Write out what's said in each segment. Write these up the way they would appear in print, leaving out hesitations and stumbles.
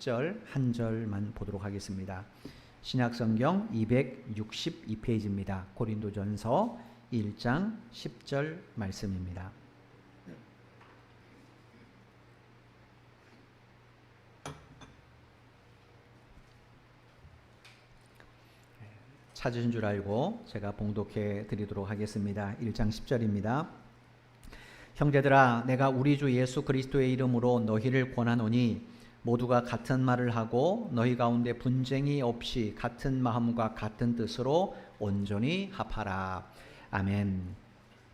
10절 한 절만 보도록 하겠습니다. 신약성경 262페이지입니다. 고린도전서 1장 10절 말씀입니다. 찾으신 줄 알고 제가 봉독해 드리도록 하겠습니다. 1장 10절입니다. 형제들아, 내가 우리 주 예수 그리스도의 이름으로 너희를 권하노니 모두가 같은 말을 하고 너희 가운데 분쟁이 없이 같은 마음과 같은 뜻으로 온전히 합하라. 아멘.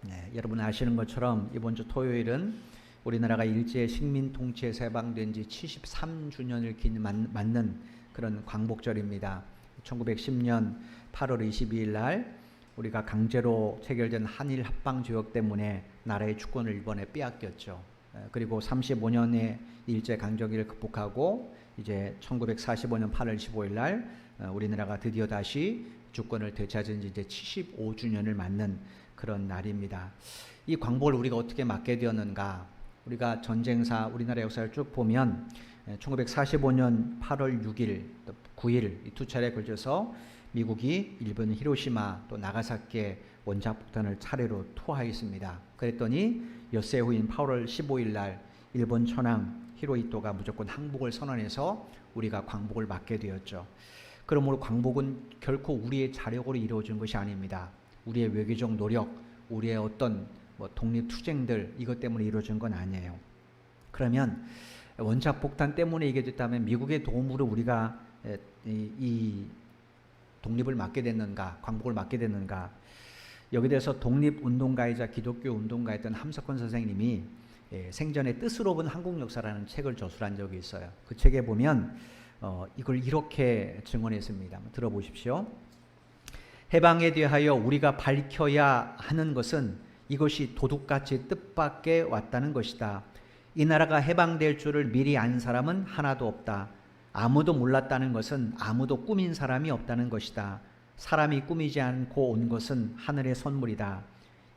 네, 여러분 아시는 것처럼 이번 주 토요일은 우리나라가 일제 식민 통치에서 해방된 지 73주년을 맞는 그런 광복절입니다. 1910년 8월 22일 날 우리가 강제로 체결된 한일 합방 조약 때문에 나라의 주권을 일본에 빼앗겼죠. 그리고 35년의 일제 강점기를 극복하고 이제 1945년 8월 15일 날 우리나라가 드디어 다시 주권을 되찾은 지 이제 75주년을 맞는 그런 날입니다. 이 광복을 우리가 어떻게 맞게 되었는가? 우리가 전쟁사 우리나라 역사를 쭉 보면 1945년 8월 6일, 9일 이 두 차례에 걸쳐서 미국이 일본 히로시마 또 나가사키에 원자폭탄을 차례로 투하했습니다. 그랬더니 엿새 후인 8월 15일 날 일본 천황 히로히토가 무조건 항복을 선언해서 우리가 광복을 맞게 되었죠. 그러므로 광복은 결코 우리의 자력으로 이루어진 것이 아닙니다. 우리의 외교적 노력, 우리의 어떤 독립투쟁들 이것 때문에 이루어진 건 아니에요. 그러면 원자폭탄 때문에 이게 됐다면 미국의 도움으로 우리가 이 독립을 맞게 됐는가, 광복을 맞게 됐는가? 여기 대해서 독립운동가이자 기독교 운동가였던 함석헌 선생님이 생전에 뜻으로 본 한국 역사라는 책을 저술한 적이 있어요. 그 책에 보면 이걸 이렇게 증언했습니다. 한번 들어보십시오. 해방에 대하여 우리가 밝혀야 하는 것은 이것이 도둑같이 뜻밖에 왔다는 것이다. 이 나라가 해방될 줄을 미리 안 사람은 하나도 없다. 아무도 몰랐다는 것은 아무도 꾸민 사람이 없다는 것이다. 사람이 꾸미지 않고 온 것은 하늘의 선물이다.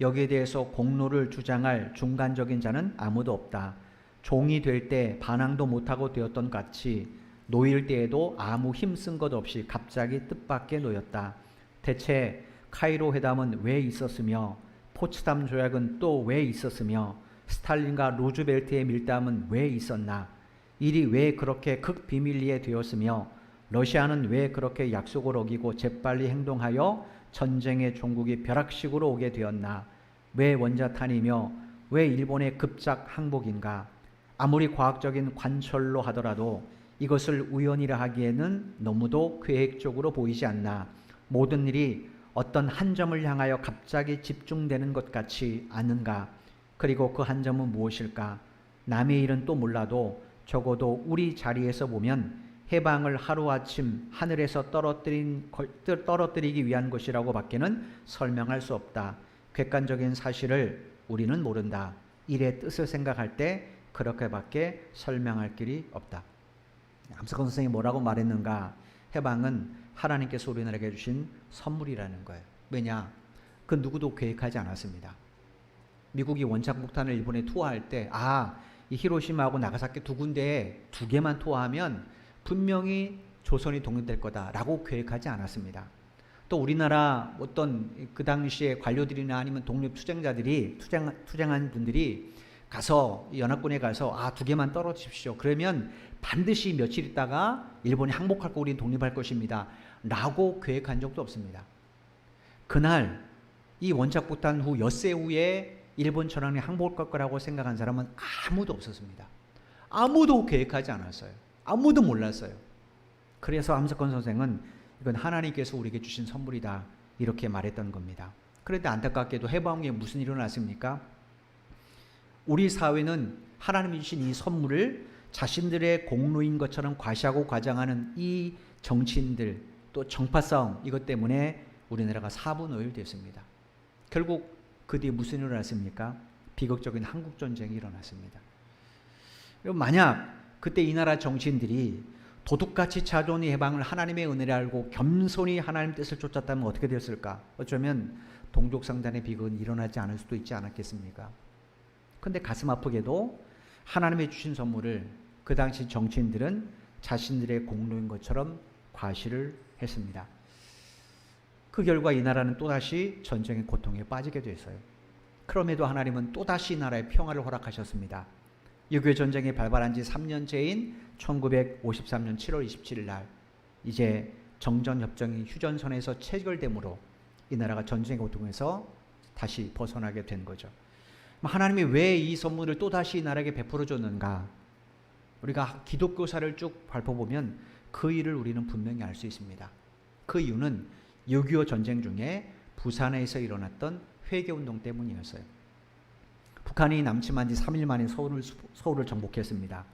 여기에 대해서 공로를 주장할 중간적인 자는 아무도 없다. 종이 될 때 반항도 못하고 되었던 같이 노일 때에도 아무 힘쓴 것 없이 갑자기 뜻밖에 놓였다. 대체 카이로 회담은 왜 있었으며 포츠담 조약은 또 왜 있었으며 스탈린과 루즈벨트의 밀담은 왜 있었나? 일이 왜 그렇게 극비밀리에 되었으며 러시아는 왜 그렇게 약속을 어기고 재빨리 행동하여 전쟁의 종국이 벼락식으로 오게 되었나? 왜 원자탄이며 왜 일본의 급작 항복인가? 아무리 과학적인 관철로 하더라도 이것을 우연이라 하기에는 너무도 계획적으로 보이지 않나? 모든 일이 어떤 한 점을 향하여 갑자기 집중되는 것 같이 않은가? 그리고 그 한 점은 무엇일까? 남의 일은 또 몰라도 적어도 우리 자리에서 보면 해방을 하루아침 하늘에서 떨어뜨리기 위한 것이라고 밖에는 설명할 수 없다. 객관적인 사실을 우리는 모른다. 일의 뜻을 생각할 때 그렇게밖에 설명할 길이 없다. 함석헌 선생이 뭐라고 말했는가? 해방은 하나님께서 우리나라에게 주신 선물이라는 거예요. 왜냐? 그 누구도 계획하지 않았습니다. 미국이 원자폭탄을 일본에 투하할 때 이 히로시마하고 나가사키 두 군데에 두 개만 투하하면 분명히 조선이 독립될 거다라고 계획하지 않았습니다. 또 우리나라 어떤 그 당시에 관료들이나 아니면 독립투쟁자들이 투쟁한 분들이 가서 연합군에 가서 두 개만 떨어뜨십시오. 그러면 반드시 며칠 있다가 일본이 항복할 거 우리는 독립할 것입니다. 라고 계획한 적도 없습니다. 그날 이 원자폭탄 후 엿새 후에 일본 천황이 항복할 거라고 생각한 사람은 아무도 없었습니다. 아무도 계획하지 않았어요. 아무도 몰랐어요. 그래서 함석헌 선생은 이건 하나님께서 우리에게 주신 선물이다 이렇게 말했던 겁니다. 그런데 안타깝게도 해방 후에 무슨 일이 일어났습니까? 우리 사회는 하나님이 주신 이 선물을 자신들의 공로인 것처럼 과시하고 과장하는 이 정치인들 또 정파성 이것 때문에 우리나라가 사분오일됐습니다. 결국 그 뒤에 무슨 일이 일어났습니까? 비극적인 한국전쟁이 일어났습니다. 만약 그때 이 나라 정치인들이 도둑같이 찾아온 이 해방을 하나님의 은혜를 알고 겸손히 하나님 뜻을 쫓았다면 어떻게 되었을까? 어쩌면 동족상단의 비극은 일어나지 않을 수도 있지 않았겠습니까? 그런데 가슴 아프게도 하나님의 주신 선물을 그 당시 정치인들은 자신들의 공로인 것처럼 과시를 했습니다. 그 결과 이 나라는 또다시 전쟁의 고통에 빠지게 됐어요. 그럼에도 하나님은 또다시 이 나라의 평화를 허락하셨습니다. 6.25 전쟁이 발발한 지 3년째인 1953년 7월 27일 날 이제 정전협정이 휴전선에서 체결되므로 이 나라가 전쟁의 고통에서 다시 벗어나게 된 거죠. 하나님이 왜 이 선물을 또다시 이 나라에게 베풀어 줬는가? 우리가 기독교사를 쭉 밟아보면 그 일을 우리는 분명히 알 수 있습니다. 그 이유는 6.25 전쟁 중에 부산에서 일어났던 회개운동 때문이었어요. 북한이 남침한 지 3일 만에 서울을 정복했습니다.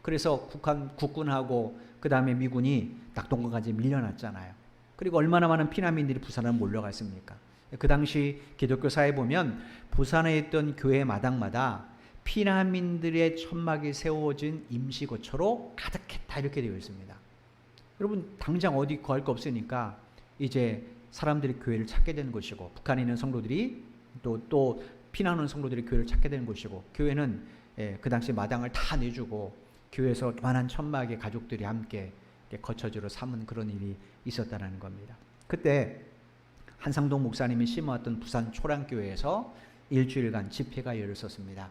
그래서 북한 국군하고 그 다음에 미군이 낙동강까지 밀려났잖아요. 그리고 얼마나 많은 피난민들이 부산으로 몰려갔습니까? 그 당시 기독교사에 보면 부산에 있던 교회 마당마다 피난민들의 천막이 세워진 임시거처로 가득했다 이렇게 되어 있습니다. 여러분 당장 어디 구할 거 없으니까 이제 사람들이 교회를 찾게 되는 것이고 북한에 있는 성도들이 또 피난하는 성도들이 교회를 찾게 되는 것이고 교회는 그 당시 마당을 다 내주고 교회에서 많은 천막의 가족들이 함께 거처지로 삼은 그런 일이 있었다는 겁니다. 그때 한상동 목사님이 심어왔던 부산 초량교회에서 일주일간 집회가 열렸었습니다.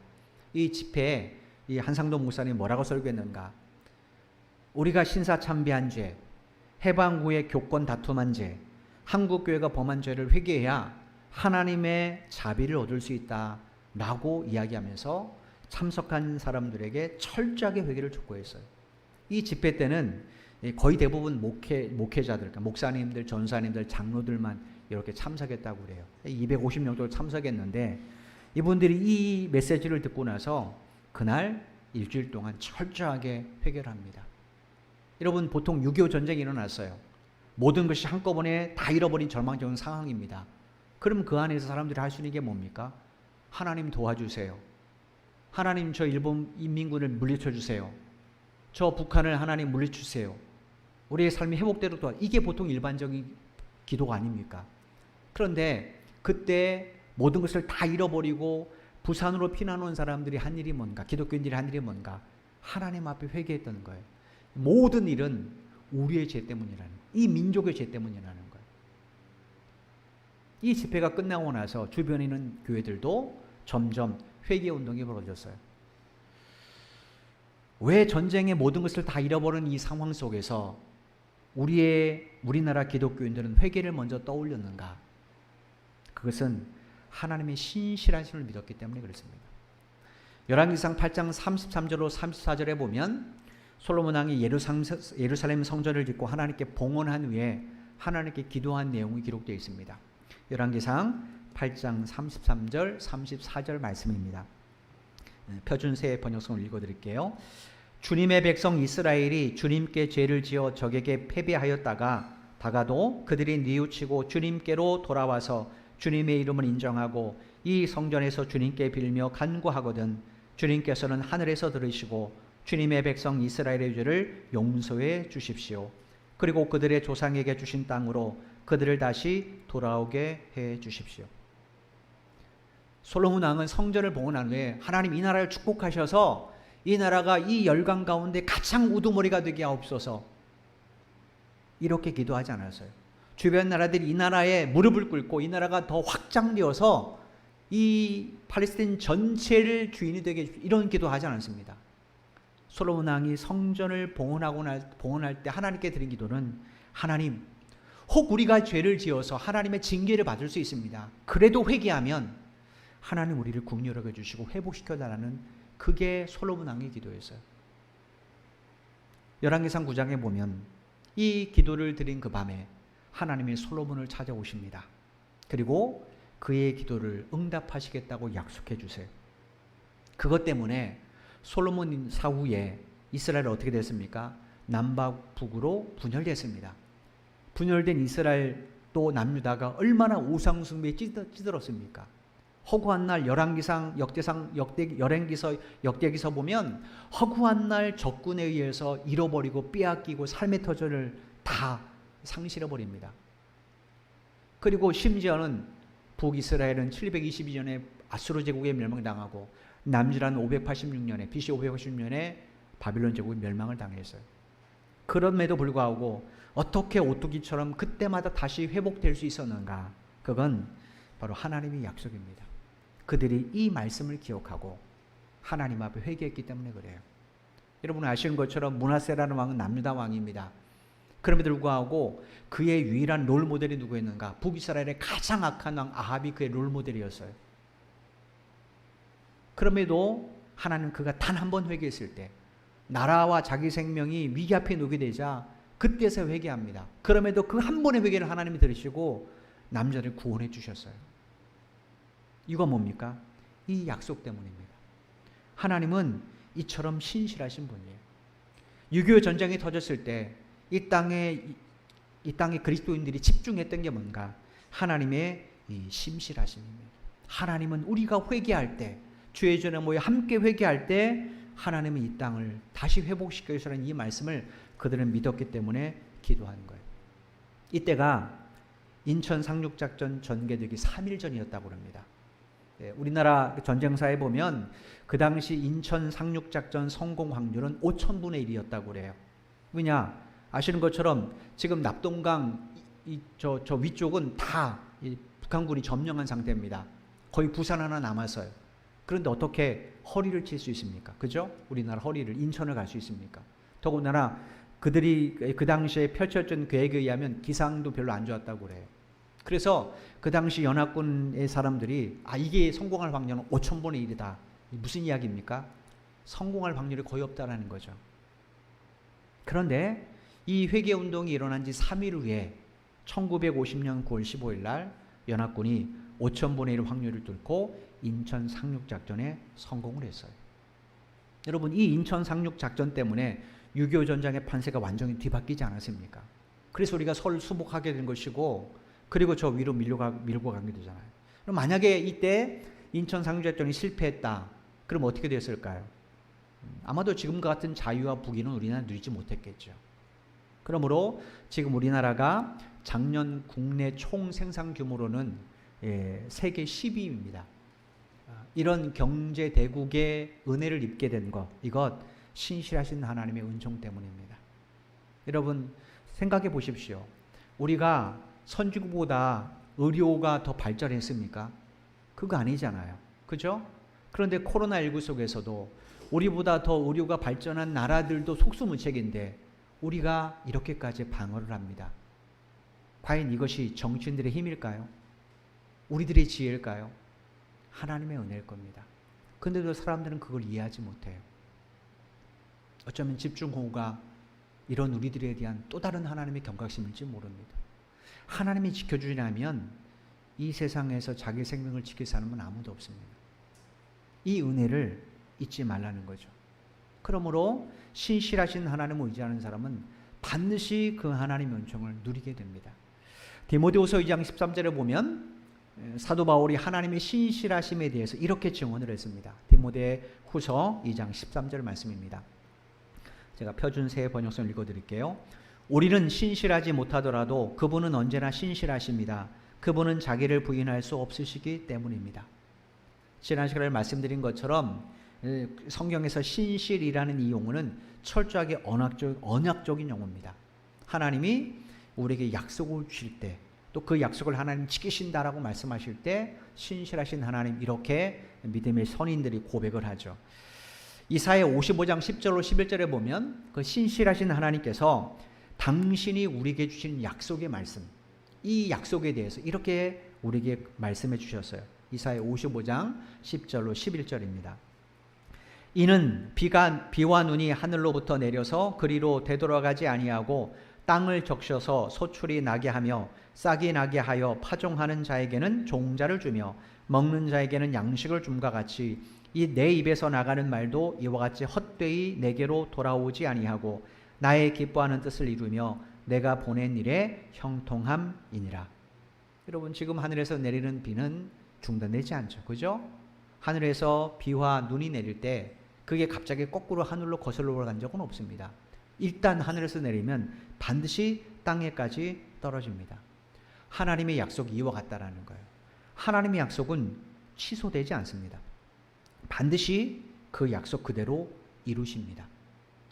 이 집회에 이 한상동 목사님이 뭐라고 설교했는가? 우리가 신사참배한 죄, 해방구의 교권 다툼한 죄, 한국교회가 범한 죄를 회개해야 하나님의 자비를 얻을 수 있다라고 이야기하면서 참석한 사람들에게 철저하게 회개를 촉구했어요. 이 집회 때는 거의 대부분 목회자들, 그러니까 목사님들, 전사님들, 장로들만 이렇게 참석했다고 그래요. 250명 정도 참석했는데 이분들이 이 메시지를 듣고 나서 그날 일주일 동안 철저하게 회개를 합니다. 여러분 보통 6.25 전쟁이 일어났어요. 모든 것이 한꺼번에 다 잃어버린 절망적인 상황입니다. 그럼 그 안에서 사람들이 할 수 있는 게 뭡니까? 하나님 도와주세요. 하나님 저 일본 인민군을 물리쳐 주세요. 저 북한을 하나님 물리주세요. 우리의 삶이 회복대로 도와. 이게 보통 일반적인 기도가 아닙니까? 그런데 그때 모든 것을 다 잃어버리고 부산으로 피난 온 사람들이 한 일이 뭔가? 기독교인들이 한 일이 뭔가? 하나님 앞에 회개했던 거예요. 모든 일은 우리의 죄 때문이라는 거예요. 이 민족의 죄 때문이라는 거예요. 이 집회가 끝나고 나서 주변에 있는 교회들도 점점 회개운동이 벌어졌어요. 왜 전쟁의 모든 것을 다 잃어버린 이 상황 속에서 우리나라 기독교인들은 회개를 먼저 떠올렸는가? 그것은 하나님의 신실하심을 믿었기 때문에 그렇습니다. 열왕기상 8장 33절로 34절에 보면 솔로몬 왕이 예루살렘 성전을 짓고 하나님께 봉헌한 후에 하나님께 기도한 내용이 기록되어 있습니다. 열왕기상 8장 33절 34절 말씀입니다. 표준세 번역성을 읽어드릴게요. 주님의 백성 이스라엘이 주님께 죄를 지어 적에게 패배하였다가도 그들이 뉘우치고 주님께로 돌아와서 주님의 이름을 인정하고 이 성전에서 주님께 빌며 간구하거든 주님께서는 하늘에서 들으시고 주님의 백성 이스라엘의 죄를 용서해 주십시오. 그리고 그들의 조상에게 주신 땅으로 그들을 다시 돌아오게 해 주십시오. 솔로몬 왕은 성전을 봉헌한 후에 하나님 이 나라를 축복하셔서 이 나라가 이 열강 가운데 가장 우두머리가 되게 하옵소서 이렇게 기도하지 않았어요. 주변 나라들이 이 나라에 무릎을 꿇고 이 나라가 더 확장되어서 이 팔레스타인 전체를 주인이 되게 이런 기도하지 않았습니다. 솔로몬 왕이 성전을 봉헌할 때 하나님께 드린 기도는 하나님 혹 우리가 죄를 지어서 하나님의 징계를 받을 수 있습니다. 그래도 회개하면 하나님 우리를 긍휼히 여겨주시고 회복시켜달라는 그게 솔로몬 왕의 기도였어요. 열왕기상 9장에 보면 이 기도를 드린 그 밤에 하나님이 솔로몬을 찾아오십니다. 그리고 그의 기도를 응답하시겠다고 약속해 주세요. 그것 때문에 솔로몬 사후에 이스라엘은 어떻게 됐습니까? 남북으로 분열됐습니다. 분열된 이스라엘 또 남유다가 얼마나 우상숭배에 찌들었습니까? 허구한 날 열왕기상 역대기서 보면 허구한 날 적군에 의해서 잃어버리고 빼앗기고 삶의 터전을 다 상실해버립니다. 그리고 심지어는 북이스라엘은 722년에 아수르 제국에 멸망당하고 남유다는 586년에 BC 586년에 바빌론 제국이 멸망을 당했어요. 그럼에도 불구하고 어떻게 오뚜기처럼 그때마다 다시 회복될 수 있었는가? 그건 바로 하나님의 약속입니다. 그들이 이 말씀을 기억하고 하나님 앞에 회개했기 때문에 그래요. 여러분 아시는 것처럼 므낫세라는 왕은 남유다 왕입니다. 그럼에도 불구하고 그의 유일한 롤모델이 누구였는가? 북이스라엘의 가장 악한 왕 아합이 그의 롤모델이었어요. 그럼에도 하나님 그가 단 한 번 회개했을 때 나라와 자기 생명이 위기 앞에 놓게 되자 그때서 회개합니다. 그럼에도 그 한 번의 회개를 하나님이 들으시고 남자를 구원해 주셨어요. 이거 뭡니까? 이 약속 때문입니다. 하나님은 이처럼 신실하신 분이에요. 6.25 전쟁이 터졌을 때 이 땅에 그리스도인들이 집중했던 게 뭔가? 하나님의 이 심실하심입니다. 하나님은 우리가 회개할 때, 주의 전에 모여 함께 회개할 때 하나님은 이 땅을 다시 회복시켜 주시라는 이 말씀을 그들은 믿었기 때문에 기도하는 거예요. 이때가 인천 상륙작전 전개되기 3일 전이었다고 합니다. 우리나라 전쟁사에 보면 그 당시 인천 상륙작전 성공 확률은 5,000분의 1이었다고 그래요. 왜냐? 아시는 것처럼 지금 납동강 저 위쪽은 다 북한군이 점령한 상태입니다. 거의 부산 하나 남았어요. 그런데 어떻게 허리를 칠 수 있습니까? 그죠? 우리나라 허리를 인천을 갈 수 있습니까? 더군다나 그들이 그 당시에 펼쳐진 계획에 의하면 기상도 별로 안 좋았다고 그래요. 그래서 그 당시 연합군의 사람들이 이게 성공할 확률은 5,000분의 1이다. 무슨 이야기입니까? 성공할 확률이 거의 없다라는 거죠. 그런데 이 회개운동이 일어난 지 3일 후에 1950년 9월 15일 날 연합군이 5,000분의 1 확률을 뚫고 인천 상륙작전에 성공을 했어요. 여러분 이 인천 상륙작전 때문에 6.25 전쟁의 판세가 완전히 뒤바뀌지 않았습니까? 그래서 우리가 서울 수복하게 된 것이고 그리고 저 위로 밀고 가게 되잖아요. 그럼 만약에 이때 인천 상륙작전이 실패했다. 그럼 어떻게 됐을까요? 아마도 지금과 같은 자유와 부귀는 우리나라 누리지 못했겠죠. 그러므로 지금 우리나라가 작년 국내 총 생산 규모로는 세계 10위입니다. 이런 경제 대국의 은혜를 입게 된 것, 이것 신실하신 하나님의 은총 때문입니다. 여러분 생각해 보십시오. 우리가 선진국보다 의료가 더 발전했습니까? 그거 아니잖아요. 그죠? 그런데 코로나19 속에서도 우리보다 더 의료가 발전한 나라들도 속수무책인데 우리가 이렇게까지 방어를 합니다. 과연 이것이 정치인들의 힘일까요? 우리들의 지혜일까요? 하나님의 은혜일 겁니다. 근데도 사람들은 그걸 이해하지 못해요. 어쩌면 집중호우가 이런 우리들에 대한 또 다른 하나님의 경각심일지 모릅니다. 하나님이 지켜주시냐면 이 세상에서 자기 생명을 지킬 사람은 아무도 없습니다. 이 은혜를 잊지 말라는 거죠. 그러므로 신실하신 하나님을 의지하는 사람은 반드시 그 하나님의 은총을 누리게 됩니다. 디모데후서 2장 13절에 보면 사도 바울이 하나님의 신실하심에 대해서 이렇게 증언을 했습니다. 디모데후서 2장 13절 말씀입니다. 제가 표준 새 번역성 읽어드릴게요. 우리는 신실하지 못하더라도 그분은 언제나 신실하십니다. 그분은 자기를 부인할 수 없으시기 때문입니다. 지난 시간에 말씀드린 것처럼 성경에서 신실이라는 이 용어는 철저하게 언약적인 용어입니다. 하나님이 우리에게 약속을 주실 때 또 그 약속을 하나님 지키신다라고 말씀하실 때 신실하신 하나님 이렇게 믿음의 선인들이 고백을 하죠. 이사야 55장 10절로 11절에 보면 그 신실하신 하나님께서 당신이 우리에게 주신 약속의 말씀 이 약속에 대해서 이렇게 우리에게 말씀해 주셨어요. 이사야 55장 10절로 11절입니다. 이는 비와 눈이 하늘로부터 내려서 그리로 되돌아가지 아니하고 땅을 적셔서 소출이 나게 하며 싹이 나게 하여 파종하는 자에게는 종자를 주며 먹는 자에게는 양식을 줌과 같이 이 내 입에서 나가는 말도 이와 같이 헛되이 내게로 돌아오지 아니하고 나의 기뻐하는 뜻을 이루며 내가 보낸 일에 형통함이니라. 여러분 지금 하늘에서 내리는 비는 중단되지 않죠. 그죠? 하늘에서 비와 눈이 내릴 때 그게 갑자기 거꾸로 하늘로 거슬러 올라간 적은 없습니다. 일단 하늘에서 내리면 반드시 땅에까지 떨어집니다. 하나님의 약속이 이와 같다라는 거예요. 하나님의 약속은 취소되지 않습니다. 반드시 그 약속 그대로 이루십니다.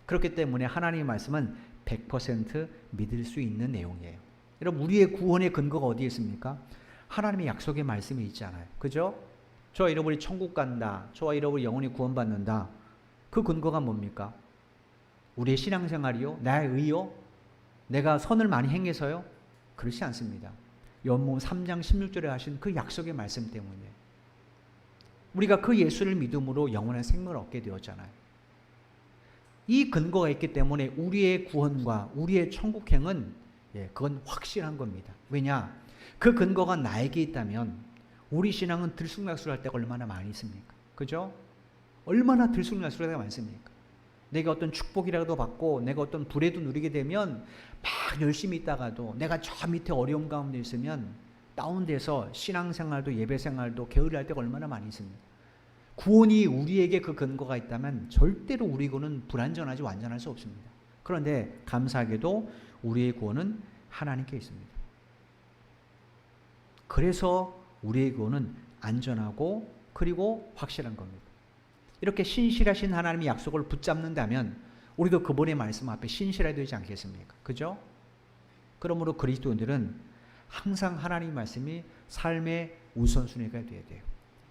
그렇기 때문에 하나님의 말씀은 100% 믿을 수 있는 내용이에요. 여러분, 우리의 구원의 근거가 어디에 있습니까? 하나님의 약속의 말씀이 있잖아요. 그죠? 저와 여러분이 천국 간다. 저와 여러분이 영원히 구원받는다. 그 근거가 뭡니까? 우리의 신앙생활이요? 나의 의요? 내가 선을 많이 행해서요? 그렇지 않습니다. 요한복음 3장 16절에 하신 그 약속의 말씀 때문에 우리가 그 예수를 믿음으로 영원한 생명을 얻게 되었잖아요. 이 근거가 있기 때문에 우리의 구원과 우리의 천국행은 그건 확실한 겁니다. 왜냐? 그 근거가 나에게 있다면 우리 신앙은 들쑥날쑥할 때가 얼마나 많이 있습니까? 그죠? 얼마나 들쑥날쑥할 때가 많습니까? 내가 어떤 축복이라도 받고 내가 어떤 불에도 누리게 되면 막 열심히 있다가도 내가 저 밑에 어려움 가운데 있으면 다운돼서 신앙생활도 예배생활도 게으르할 때가 얼마나 많이 있습니다. 구원이 우리에게 그 근거가 있다면 절대로 우리 구원은 불완전하지 완전할 수 없습니다. 그런데 감사하게도 우리의 구원은 하나님께 있습니다. 그래서 우리의 구원은 안전하고 그리고 확실한 겁니다. 이렇게 신실하신 하나님의 약속을 붙잡는다면 우리도 그분의 말씀 앞에 신실해야 되지 않겠습니까? 그죠? 그러므로 그리스도인들은 항상 하나님의 말씀이 삶의 우선순위가 되어야 돼요.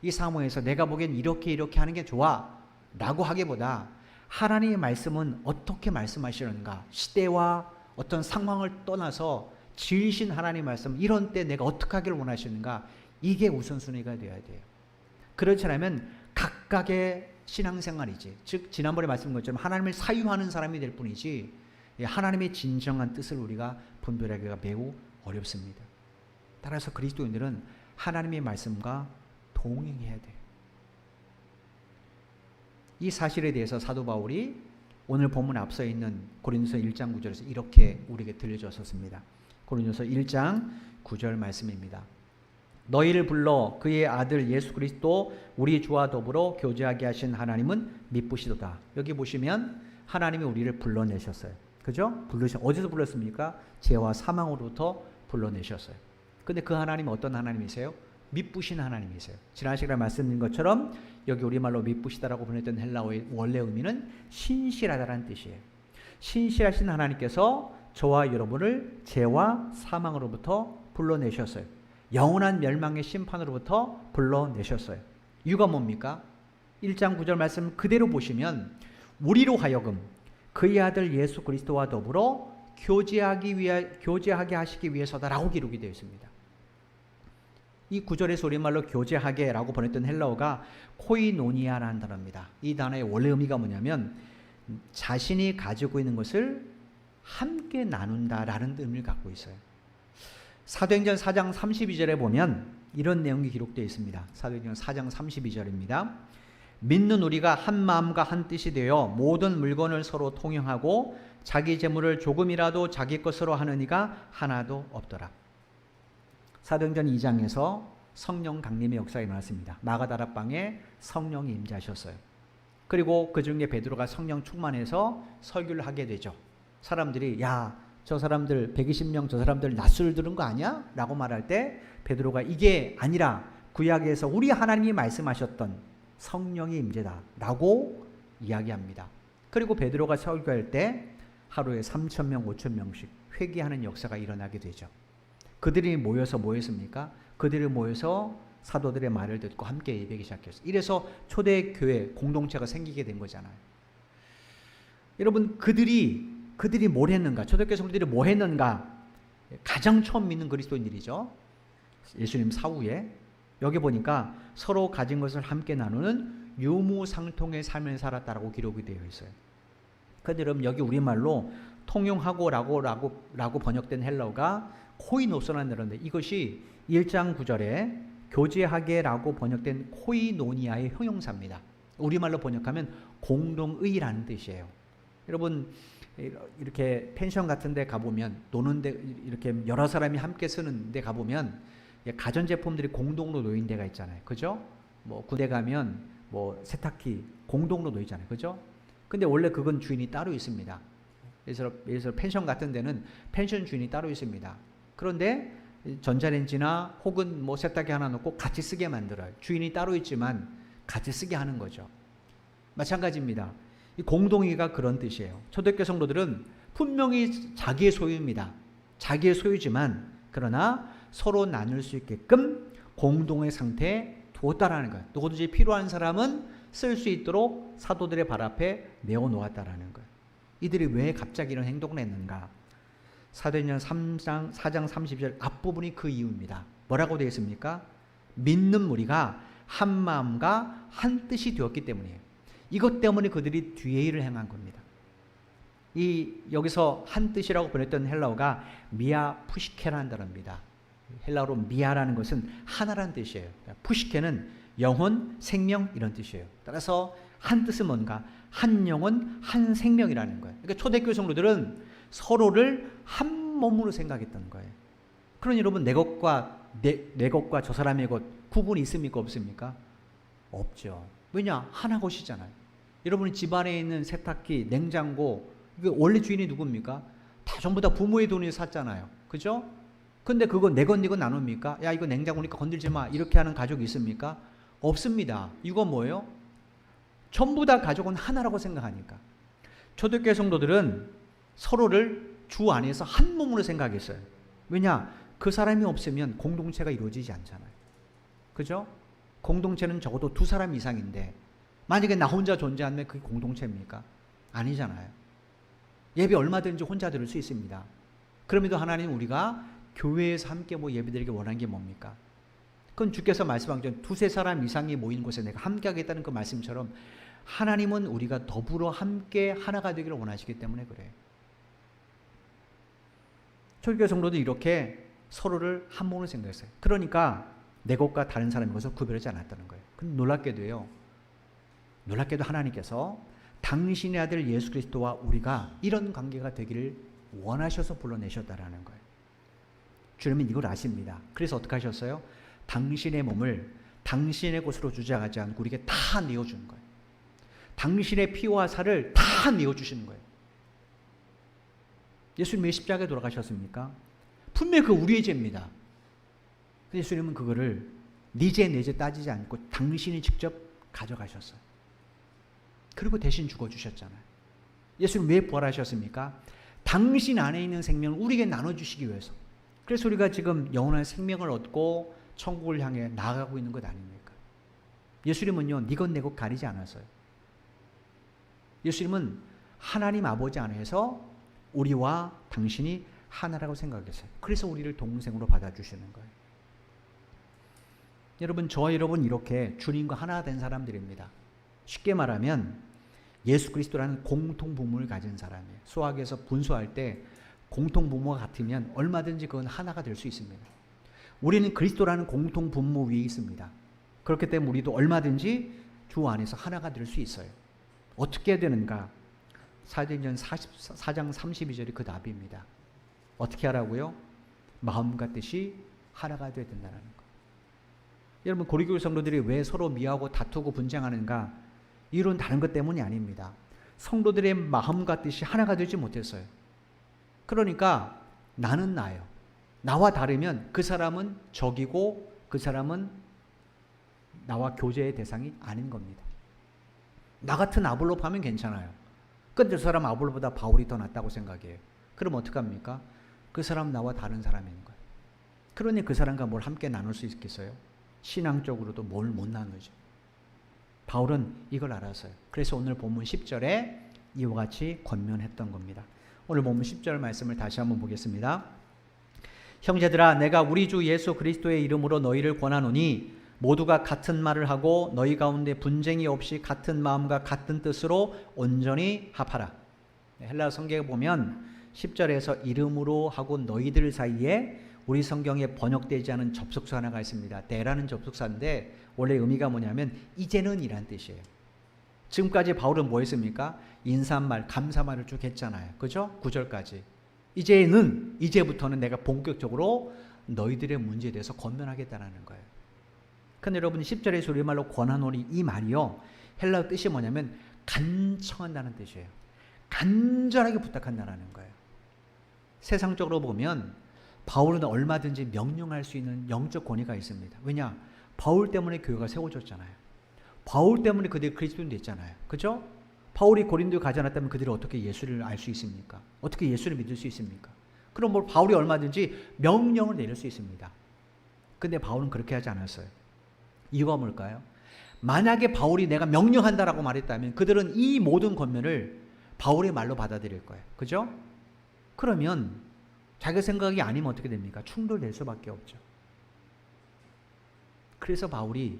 이 상황에서 내가 보기엔 이렇게 하는 게 좋아 라고 하기보다 하나님의 말씀은 어떻게 말씀하시는가, 시대와 어떤 상황을 떠나서 지으신 하나님의 말씀, 이런 때 내가 어떻게 하기를 원하시는가, 이게 우선순위가 되어야 돼요. 그렇지 않으면 각각의 신앙생활이지, 즉 지난번에 말씀드린 것처럼 하나님을 사유하는 사람이 될 뿐이지 하나님의 진정한 뜻을 우리가 분별하기가 매우 어렵습니다. 따라서 그리스도인들은 하나님의 말씀과 동행해야 돼요. 이 사실에 대해서 사도 바울이 오늘 본문 앞서 있는 고린도서 1장 9절에서 이렇게 우리에게 들려주었습니다. 고린도서 1장 9절 말씀입니다. 너희를 불러 그의 아들 예수 그리스도 우리 주와 더불어 교제하게 하신 하나님은 미쁘시도다. 여기 보시면 하나님이 우리를 불러내셨어요. 그죠? 어디서 불렀습니까? 죄와 사망으로부터 불러내셨어요. 근데 그 하나님이 어떤 하나님이세요? 미쁘신 하나님이세요. 지난 시간에 말씀드린 것처럼 여기 우리말로 미쁘시다라고 번역된 헬라어의 원래 의미는 신실하다라는 뜻이에요. 신실하신 하나님께서 저와 여러분을 죄와 사망으로부터 불러내셨어요. 영원한 멸망의 심판으로부터 불러내셨어요. 이유가 뭡니까? 1장 9절 말씀 그대로 보시면 우리로 하여금 그의 아들 예수 그리스도와 더불어 교제하게 하시기 위해서다라고 기록이 되어 있습니다. 이 구절에서 우리말로 교제하게라고 번역된 헬라어가 코이노니아라는 단어입니다. 이 단어의 원래 의미가 뭐냐면 자신이 가지고 있는 것을 함께 나눈다라는 의미를 갖고 있어요. 사도행전 4장 32절에 보면 이런 내용이 기록되어 있습니다. 사도행전 4장 32절입니다. 믿는 우리가 한 마음과 한 뜻이 되어 모든 물건을 서로 통용하고 자기 재물을 조금이라도 자기 것으로 하는 이가 하나도 없더라. 사도행전 2장에서 성령 강림의 역사가 일어났습니다. 마가다락방에 성령이 임재하셨어요. 그리고 그 중에 베드로가 성령 충만해서 설교를 하게 되죠. 사람들이 저 사람들 120명 저 사람들 낯설 들은 거 아니야? 라고 말할 때 베드로가 이게 아니라 구약에서 우리 하나님이 말씀하셨던 성령의 임재다 라고 이야기합니다. 그리고 베드로가 설교할 때 하루에 3,000명 5,000명씩 회개하는 역사가 일어나게 되죠. 그들이 모여서 뭐 했습니까? 그들이 모여서 사도들의 말을 듣고 함께 예배하기 시작했어요. 이래서 초대교회 공동체가 생기게 된 거잖아요. 여러분 그들이 뭘 했는가? 초대교회 성도들이 뭐 했는가? 가장 처음 믿는 그리스도인들이죠. 예수님 사후에 여기 보니까 서로 가진 것을 함께 나누는 유무상통의 삶을 살았다라고 기록이 되어 있어요. 그런데 여러분 여기 우리말로 통용하고라고 번역된 헬라어가 코이노스라는 단어인데 이것이 1장 9절에 교제하게라고 번역된 코이노니아의 형용사입니다. 우리말로 번역하면 공동의라는 뜻이에요. 여러분 이렇게 펜션 같은 데 가보면 노는데 이렇게 여러 사람이 함께 쓰는 데 가보면 가전제품들이 공동으로 놓인 데가 있잖아요. 그죠? 뭐 군대 가면 뭐 세탁기 공동으로 놓이잖아요. 그죠? 근데 원래 그건 주인이 따로 있습니다. 예를 들어 펜션 같은 데는 펜션 주인이 따로 있습니다. 그런데 전자레인지나 혹은 뭐 세탁기 하나 놓고 같이 쓰게 만들어요. 주인이 따로 있지만 같이 쓰게 하는 거죠. 마찬가지입니다. 이 공동의가 그런 뜻이에요. 초대교회 성도들은 분명히 자기의 소유입니다. 자기의 소유지만 그러나 서로 나눌 수 있게끔 공동의 상태에 두었다라는 거예요. 누구든지 필요한 사람은 쓸 수 있도록 사도들의 발 앞에 내어놓았다라는 거예요. 이들이 왜 갑자기 이런 행동을 했는가? 사도행전 4장 30절 앞부분이 그 이유입니다. 뭐라고 되어 있습니까? 믿는 무리가 한 마음과 한 뜻이 되었기 때문이에요. 이것 때문에 그들이 뒤에 일을 행한 겁니다. 여기서 한 뜻이라고 번역된 헬라어가 미아 푸시케라는 단어입니다. 헬라어로 미아라는 것은 하나라는 뜻이에요. 푸시케는 영혼, 생명 이런 뜻이에요. 따라서 한 뜻은 뭔가? 한 영혼, 한 생명이라는 거예요. 그러니까 초대교회 성도들은 서로를 한 몸으로 생각했던 거예요. 그러니 여러분 내 것과 저 사람의 것 구분이 있습니까? 없습니까? 없죠. 왜냐? 하나 것이잖아요. 여러분이 집안에 있는 세탁기, 냉장고 이게 원래 주인이 누굽니까? 다 전부 다 부모의 돈이 샀잖아요. 그죠? 근데 그거 내 건 이거 나눕니까? 야 이거 냉장고니까 건들지 마 이렇게 하는 가족이 있습니까? 없습니다. 이건 뭐예요? 전부 다 가족은 하나라고 생각하니까. 초대교회 성도들은 서로를 주 안에서 한 몸으로 생각했어요. 왜냐? 그 사람이 없으면 공동체가 이루어지지 않잖아요. 그죠? 공동체는 적어도 두 사람 이상인데 만약에 나 혼자 존재하면 그게 공동체입니까? 아니잖아요. 예배 얼마든지 혼자 드릴 수 있습니다. 그럼에도 하나님 우리가 교회에서 함께 예배드리기 원하는 게 뭡니까? 그건 주께서 말씀한 것 두세 사람 이상이 모인 곳에 내가 함께 하겠다는 그 말씀처럼 하나님은 우리가 더불어 함께 하나가 되기를 원하시기 때문에 그래요. 초대교회 성도도 이렇게 서로를 한 몸으로 생각했어요. 그러니까 내 것과 다른 사람의 것을 구별하지 않았다는 거예요. 근데 놀랍게도 하나님께서 당신의 아들 예수 그리스도와 우리가 이런 관계가 되기를 원하셔서 불러내셨다라는 거예요. 주님은 이걸 아십니다. 그래서 어떻게 하셨어요? 당신의 몸을 당신의 곳으로 주장하지 않고 우리에게 다 내어주는 거예요. 당신의 피와 살을 다 내어주시는 거예요. 예수님 왜 십자가에 돌아가셨습니까? 분명히 그 우리의 죄입니다. 근데 예수님은 그거를 네 죄, 내 죄 따지지 않고 당신이 직접 가져가셨어요. 그리고 대신 죽어주셨잖아요. 예수님 왜 부활하셨습니까? 당신 안에 있는 생명을 우리에게 나눠주시기 위해서. 그래서 우리가 지금 영원한 생명을 얻고 천국을 향해 나아가고 있는 것 아닙니까? 예수님은요, 네 것 내 것 가리지 않았어요. 예수님은 하나님 아버지 안에서 우리와 당신이 하나라고 생각했어요. 그래서 우리를 동생으로 받아주시는 거예요. 여러분, 저와 여러분 이렇게 주님과 하나 된 사람들입니다. 쉽게 말하면 예수 그리스도라는 공통 부모를 가진 사람이에요. 수학에서 분수할 때 공통 부모가 같으면 얼마든지 그건 하나가 될 수 있습니다. 우리는 그리스도라는 공통 분모 위에 있습니다. 그렇기 때문에 우리도 얼마든지 주 안에서 하나가 될 수 있어요. 어떻게 되는가? 사도행전 4장 32절이 그 답입니다. 어떻게 하라고요? 마음과 뜻이 하나가 되어야 된다는 거. 여러분, 고린도 성도들이 왜 서로 미워하고 다투고 분쟁하는가? 이유는 다른 것 때문이 아닙니다. 성도들의 마음과 뜻이 하나가 되지 못했어요. 그러니까 나는 나예요. 나와 다르면 그 사람은 적이고 그 사람은 나와 교제의 대상이 아닌 겁니다. 나 같은 아볼로 하면 괜찮아요. 근데 저 사람 아볼로보다 바울이 더 낫다고 생각해요. 그럼 어떡합니까? 그 사람 나와 다른 사람인 거예요. 그러니 그 사람과 뭘 함께 나눌 수 있겠어요? 신앙적으로도 뭘 못 나누죠. 바울은 이걸 알았어요. 그래서 오늘 본문 10절에 이와 같이 권면했던 겁니다. 오늘 본문 10절 말씀을 다시 한번 보겠습니다. 형제들아, 내가 우리 주 예수 그리스도의 이름으로 너희를 권하노니 모두가 같은 말을 하고 너희 가운데 분쟁이 없이 같은 마음과 같은 뜻으로 온전히 합하라. 헬라 성경에 보면 10절에서 이름으로 하고 너희들 사이에 우리 성경에 번역되지 않은 접속사 하나가 있습니다. 대라는 접속사인데 원래 의미가 뭐냐면 이제는 이란 뜻이에요. 지금까지 바울은 뭐 했습니까? 인사말, 감사말을 쭉 했잖아요. 그죠? 9절까지. 이제부터는 내가 본격적으로 너희들의 문제에 대해서 권면하겠다는 거예요. 근데 여러분 10절에서 우리말로 권하노니 이 말이요, 헬라어 뜻이 뭐냐면 간청한다는 뜻이에요. 간절하게 부탁한다는 거예요. 세상적으로 보면 바울은 얼마든지 명령할 수 있는 영적 권위가 있습니다. 왜냐? 바울 때문에 교회가 세워졌잖아요. 바울 때문에 그들이 그리스도인이 됐잖아요. 그죠? 바울이 고린도에 가지 않았다면 그들이 어떻게 예수를 알 수 있습니까? 어떻게 예수를 믿을 수 있습니까? 그럼 뭐 바울이 얼마든지 명령을 내릴 수 있습니다. 근데 바울은 그렇게 하지 않았어요. 이유가 뭘까요? 만약에 바울이 내가 명령한다라고 말했다면 그들은 이 모든 권면을 바울의 말로 받아들일 거예요. 그죠? 그러면 자기 생각이 아니면 어떻게 됩니까? 충돌될 수밖에 없죠. 그래서 바울이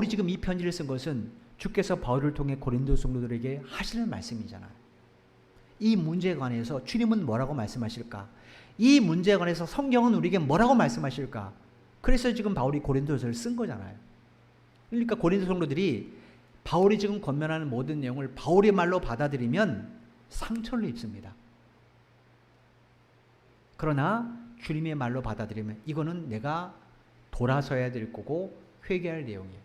지금 이 편지를 쓴 것은 주께서 바울을 통해 고린도 성도들에게 하시는 말씀이잖아요. 이 문제에 관해서 주님은 뭐라고 말씀하실까? 이 문제에 관해서 성경은 우리에게 뭐라고 말씀하실까? 그래서 지금 바울이 고린도서를 쓴 거잖아요. 그러니까 고린도 성도들이 바울이 지금 권면하는 모든 내용을 바울의 말로 받아들이면 상처를 입습니다. 그러나 주님의 말로 받아들이면 이거는 내가 돌아서야 될 거고 회개할 내용이에요.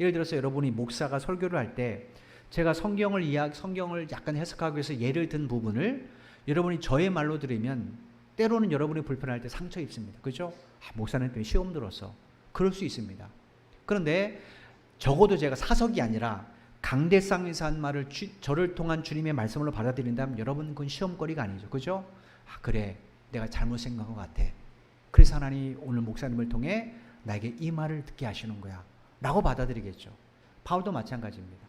예를 들어서 여러분이 목사가 설교를 할 때 제가 성경을 약간 해석하기 위해서 예를 든 부분을 여러분이 저의 말로 들으면 때로는 여러분이 불편할 때 상처 입습니다. 그죠? 목사는 시험 들었어. 그럴 수 있습니다. 그런데 적어도 제가 사석이 아니라 강대상에서 한 말을 저를 통한 주님의 말씀으로 받아들인다면 여러분 그건 시험거리가 아니죠. 그죠? 그래. 내가 잘못 생각한 것 같아. 그래서 하나님이 오늘 목사님을 통해 나에게 이 말을 듣게 하시는 거야. 라고 받아들이겠죠. 바울도 마찬가지입니다.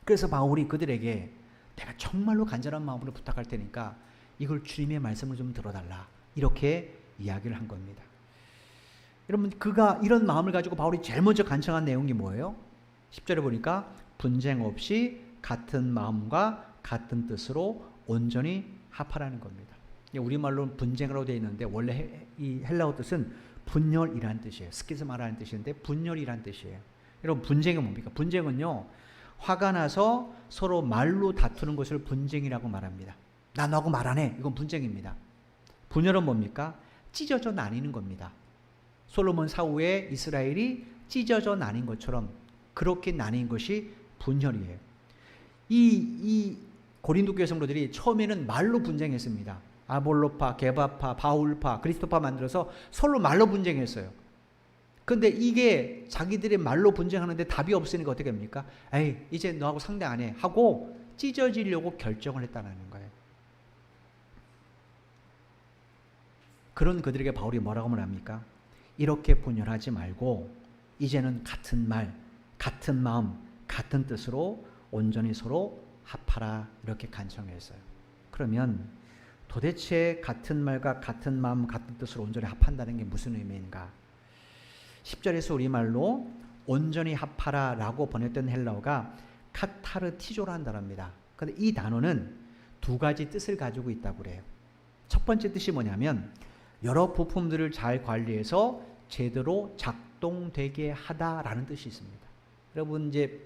그래서 바울이 그들에게 내가 정말로 간절한 마음으로 부탁할 테니까 이걸 주님의 말씀을 좀 들어달라. 이렇게 이야기를 한 겁니다. 여러분 그가 이런 마음을 가지고 바울이 제일 먼저 간청한 내용이 뭐예요? 10절에 보니까 분쟁 없이 같은 마음과 같은 뜻으로 온전히 합하라는 겁니다. 우리말로는 분쟁이라고 되어 있는데 원래 이 헬라어 뜻은 분열이라는 뜻이에요. 스키즈마라는 뜻인데 분열이라는 뜻이에요. 여러분 분쟁이 뭡니까? 분쟁은요. 화가 나서 서로 말로 다투는 것을 분쟁이라고 말합니다. 나 너하고 말 안 해. 이건 분쟁입니다. 분열은 뭡니까? 찢어져 나뉘는 겁니다. 솔로몬 사후에 이스라엘이 찢어져 나뉜 것처럼 그렇게 나뉜 것이 분열이에요. 이 고린도 교회 성도들이 처음에는 말로 분쟁했습니다. 아볼로파, 게바파, 바울파, 그리스도파 만들어서 서로 말로 분쟁했어요. 근데 이게 자기들의 말로 분쟁하는데 답이 없으니까 어떻게 합니까? 에이, 이제 너하고 상대 안 해. 하고 찢어지려고 결정을 했다는 거예요. 그런 그들에게 바울이 뭐라고 말합니까? 이렇게 분열하지 말고 이제는 같은 말, 같은 마음, 같은 뜻으로 온전히 서로 합하라. 이렇게 간청했어요. 그러면 도대체 같은 말과 같은 마음, 같은 뜻으로 온전히 합한다는 게 무슨 의미인가? 10절에서 우리말로 온전히 합하라 라고 번역된 헬라어가 카타르티조라는 단어입니다. 그런데 이 단어는 두 가지 뜻을 가지고 있다고 그래요. 첫 번째 뜻이 뭐냐면 여러 부품들을 잘 관리해서 제대로 작동되게 하다라는 뜻이 있습니다. 여러분 이제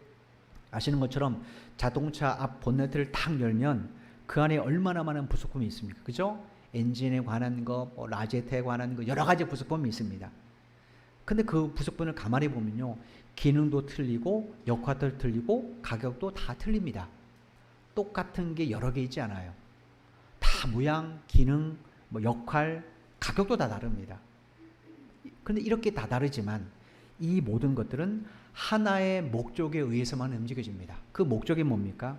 아시는 것처럼 자동차 앞 본네트를 탁 열면 그 안에 얼마나 많은 부속품이 있습니까? 그죠? 엔진에 관한 거, 라제트에 관한 거 여러 가지 부속품이 있습니다. 근데 그 부속품을 가만히 보면요. 기능도 틀리고 역할도 틀리고 가격도 다 틀립니다. 똑같은 게 여러 개 있지 않아요. 다 모양, 기능, 역할, 가격도 다 다릅니다. 근데 이렇게 다 다르지만 이 모든 것들은 하나의 목적에 의해서만 움직여집니다. 그 목적이 뭡니까?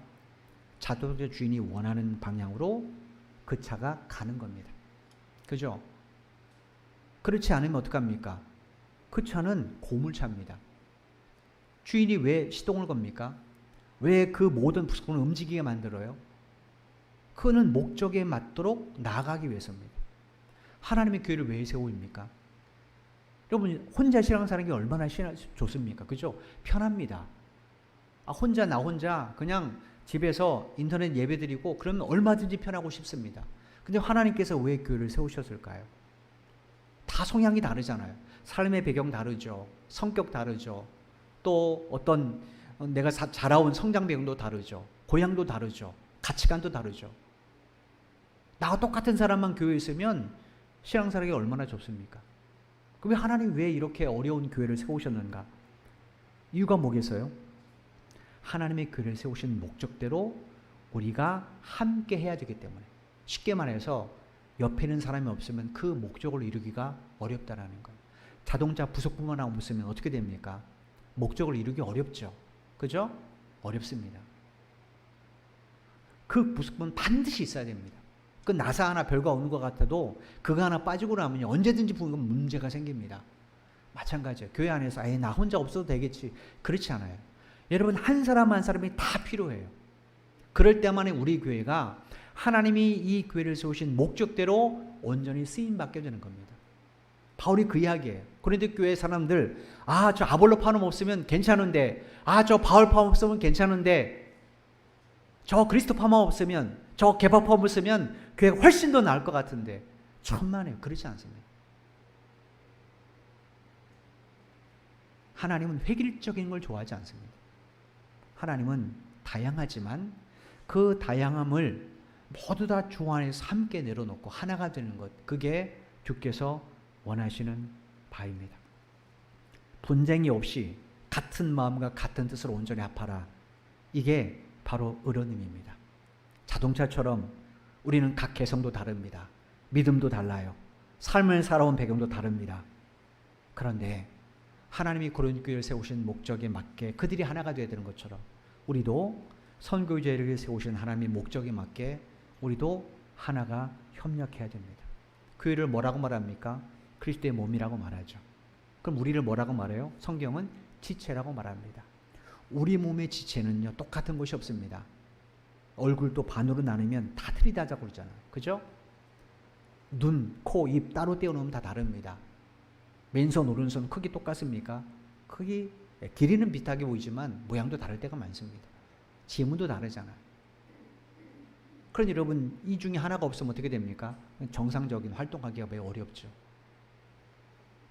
자동차 주인이 원하는 방향으로 그 차가 가는 겁니다. 그죠? 그렇지 않으면 어떡합니까? 그 차는 고물차입니다. 주인이 왜 시동을 겁니까? 왜 그 모든 부속품을 움직이게 만들어요? 그는 목적에 맞도록 나아가기 위해서입니다. 하나님의 교회를 왜 세웁니까? 여러분 혼자 신앙사는 게 얼마나 좋습니까? 그죠? 편합니다. 혼자 나 혼자 그냥 집에서 인터넷 예배드리고 그러면 얼마든지 편하고 싶습니다. 근데 하나님께서 왜 교회를 세우셨을까요? 다 성향이 다르잖아요. 삶의 배경 다르죠. 성격 다르죠. 또 어떤 내가 자라온 성장 배경도 다르죠. 고향도 다르죠. 가치관도 다르죠. 나와 똑같은 사람만 교회에 있으면 신앙사역이 얼마나 좋습니까? 그럼 하나님 왜 이렇게 어려운 교회를 세우셨는가? 이유가 뭐겠어요? 하나님의 교회를 세우신 목적대로 우리가 함께 해야 되기 때문에. 쉽게 말해서 옆에 있는 사람이 없으면 그 목적을 이루기가 어렵다라는 거예요. 자동차 부속품만 없으면 어떻게 됩니까? 목적을 이루기 어렵죠. 그죠? 어렵습니다. 그 모습은 반드시 있어야 됩니다. 그 나사 하나 별거 없는 것 같아도 그거 하나 빠지고 나면 언제든지 문제가 생깁니다. 마찬가지예요. 교회 안에서 나 혼자 없어도 되겠지. 그렇지 않아요. 여러분 한 사람 한 사람이 다 필요해요. 그럴 때만에 우리 교회가 하나님이 이 교회를 세우신 목적대로 온전히 쓰임받게 되는 겁니다. 바울이 그 이야기예요. 고린도 교회 사람들 저 아볼로 파움 없으면 괜찮은데 저 바울 파움 없으면 괜찮은데 저 그리스도 파움 없으면 저 게바 파움 없으면 교회가 훨씬 더 나을 것 같은데 천만에요. 그렇지 않습니다. 하나님은 획일적인 걸 좋아하지 않습니다. 하나님은 다양하지만 그 다양함을 모두 다 주 안에서 함께 내려놓고 하나가 되는 것, 그게 주께서 원하시는 바입니다. 분쟁이 없이 같은 마음과 같은 뜻으로 온전히 합하라. 이게 바로 의로움입니다. 자동차처럼 우리는 각 개성도 다릅니다. 믿음도 달라요. 삶을 살아온 배경도 다릅니다. 그런데 하나님이 그런 교회를 세우신 목적에 맞게 그들이 하나가 되어야 되는 것처럼 우리도 선교제를 세우신 하나님의 목적에 맞게 우리도 하나가 협력해야 됩니다. 교회를 뭐라고 말합니까? 그리스도의 몸이라고 말하죠. 그럼 우리를 뭐라고 말해요? 성경은 지체라고 말합니다. 우리 몸의 지체는요 똑같은 것이 없습니다. 얼굴도 반으로 나누면 다 틀리다고 그러잖아요. 그죠? 눈, 코, 입 따로 떼어놓으면 다 다릅니다. 왼손, 오른손 크기 똑같습니까? 크기, 길이는 비슷하게 보이지만 모양도 다를 때가 많습니다. 지문도 다르잖아요. 그러니 여러분 이 중에 하나가 없으면 어떻게 됩니까? 정상적인 활동하기가 매우 어렵죠.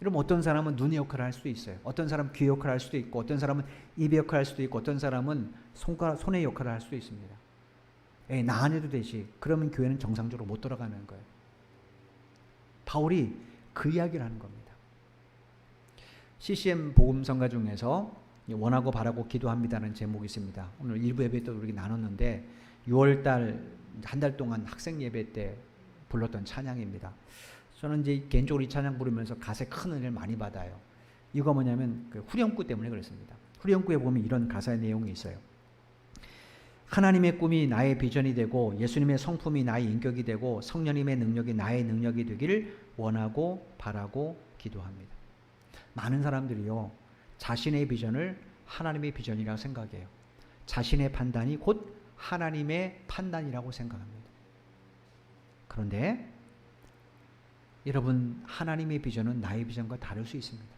여러분 어떤 사람은 눈의 역할을 할 수도 있어요. 어떤 사람은 귀의 역할을 할 수도 있고 어떤 사람은 입의 역할을 할 수도 있고 어떤 사람은 손의 역할을 할 수도 있습니다. 나 안 해도 되지. 그러면 교회는 정상적으로 못 돌아가는 거예요. 바울이 그 이야기를 하는 겁니다. CCM 복음성가 중에서 원하고 바라고 기도합니다는 제목이 있습니다. 오늘 일부 예배 때 우리 나눴는데 6월달 한 달 동안 학생 예배 때 불렀던 찬양입니다. 저는 이제 개인적으로 이 찬양 부르면서 가사에 큰 은혜를 많이 받아요. 이거 뭐냐면 그 후렴구 때문에 그렇습니다. 후렴구에 보면 이런 가사의 내용이 있어요. 하나님의 꿈이 나의 비전이 되고 예수님의 성품이 나의 인격이 되고 성령님의 능력이 나의 능력이 되기를 원하고 바라고 기도합니다. 많은 사람들이요 자신의 비전을 하나님의 비전이라고 생각해요. 자신의 판단이 곧 하나님의 판단이라고 생각합니다. 그런데 여러분 하나님의 비전은 나의 비전과 다를 수 있습니다.